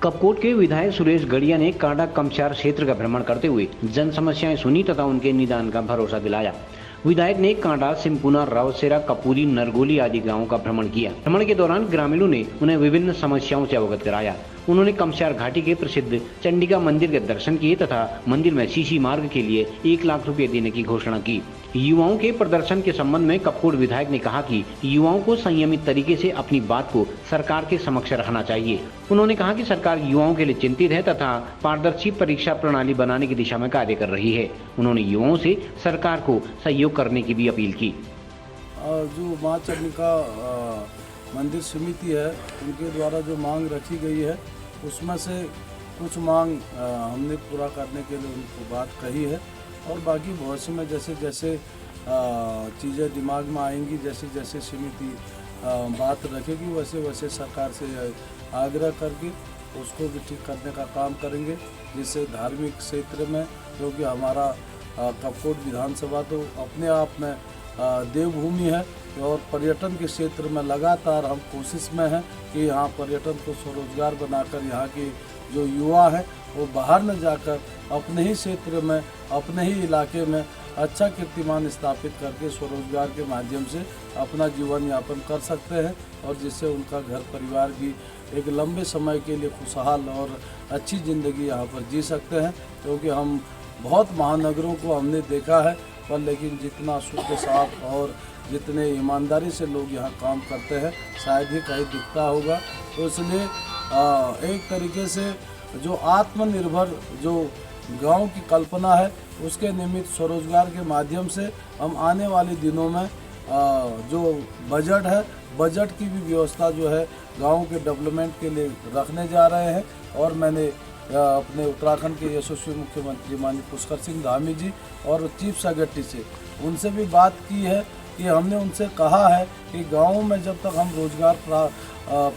कपकोट के विधायक सुरेश गड़िया ने कांडा कमचार क्षेत्र का भ्रमण करते हुए जन समस्याएं सुनी तथा उनके निदान का भरोसा दिलाया। विधायक ने कांडा, सिमपुना, रावसेरा, कपूरी, नरगोली आदि गांवों का भ्रमण किया। भ्रमण के दौरान ग्रामीणों ने उन्हें विभिन्न समस्याओं से अवगत कराया। उन्होंने कमचार घाटी के प्रसिद्ध चंडिका मंदिर के दर्शन किए तथा मंदिर में सीसी मार्ग के लिए 1 लाख रुपए देने की घोषणा की। युवाओं के प्रदर्शन के संबंध में कपकोट विधायक ने कहा कि युवाओं को संयमित तरीके से अपनी बात को सरकार के समक्ष रखना चाहिए। उन्होंने कहा कि सरकार युवाओं के लिए चिंतित है तथा पारदर्शी परीक्षा प्रणाली बनाने की दिशा में कार्य कर रही है। उन्होंने युवाओं से सरकार को सहयोग करने की भी अपील की। जो मां चंडिका मंदिर समिति है, उनके द्वारा जो मांग रखी गई है उसमें से कुछ मांग हमने पूरा करने के लिए उनको बात कही है और बाकी भविष्य में जैसे जैसे चीज़ें दिमाग में आएंगी, जैसे जैसे समिति बात रखेगी, वैसे वैसे सरकार से आग्रह करके उसको भी ठीक करने का काम करेंगे, जिससे धार्मिक क्षेत्र में, क्योंकि हमारा कपकोट विधानसभा तो अपने आप में देवभूमि है और पर्यटन के क्षेत्र में लगातार हम कोशिश में हैं कि यहाँ पर्यटन को स्वरोजगार बनाकर यहाँ के जो युवा हैं वो बाहर न जाकर अपने ही क्षेत्र में, अपने ही इलाके में अच्छा कीर्तिमान स्थापित करके स्वरोजगार के माध्यम से अपना जीवन यापन कर सकते हैं और जिससे उनका घर परिवार भी एक लंबे समय के लिए खुशहाल और अच्छी ज़िंदगी यहाँ पर जी सकते हैं। क्योंकि हम बहुत महानगरों को हमने देखा है, पर लेकिन जितना शुद्ध, साफ और जितने ईमानदारी से लोग यहाँ काम करते हैं शायद ही कहीं दिखता होगा। तो इसलिए एक तरीके से जो आत्मनिर्भर जो गांव की कल्पना है उसके निमित्त स्वरोजगार के माध्यम से हम आने वाले दिनों में जो बजट है, बजट की भी व्यवस्था जो है गाँव के डेवलपमेंट के लिए रखने जा रहे हैं। और मैंने अपने उत्तराखंड के यशस्वी मुख्यमंत्री माननीय पुष्कर सिंह धामी जी और चीफ सेक्रेटरी से उनसे भी बात की है कि हमने उनसे कहा है कि गाँव में जब तक हम रोजगार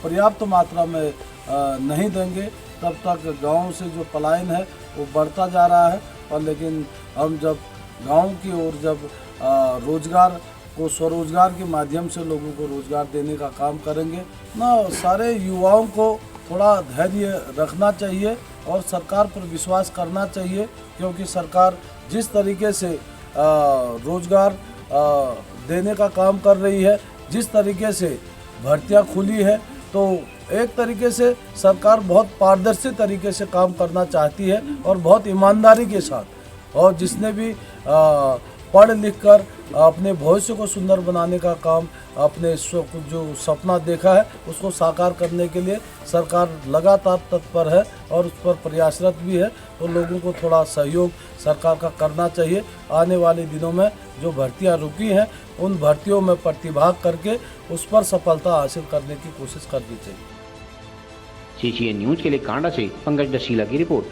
पर्याप्त मात्रा में नहीं देंगे तब तक गांव से जो पलायन है वो बढ़ता जा रहा है। और लेकिन हम जब गांव की ओर जब रोजगार को स्वरोजगार के माध्यम से लोगों को रोजगार देने का काम करेंगे ना, सारे युवाओं को थोड़ा धैर्य रखना चाहिए और सरकार पर विश्वास करना चाहिए, क्योंकि सरकार जिस तरीके से रोजगार देने का काम कर रही है, जिस तरीके से भर्तियां खुली है, तो एक तरीके से सरकार बहुत पारदर्शी तरीके से काम करना चाहती है और बहुत ईमानदारी के साथ। और जिसने भी पढ़ लिख कर अपने भविष्य को सुंदर बनाने का काम, अपने जो सपना देखा है उसको साकार करने के लिए सरकार लगातार तत्पर है और उस पर प्रयासरत भी है। तो लोगों को थोड़ा सहयोग सरकार का करना चाहिए। आने वाले दिनों में जो भर्तियां रुकी हैं उन भर्तियों में प्रतिभाग करके उस पर सफलता हासिल करने की कोशिश करनी चाहिए। CCN न्यूज के लिए कांडा से पंकज दशीला की रिपोर्ट।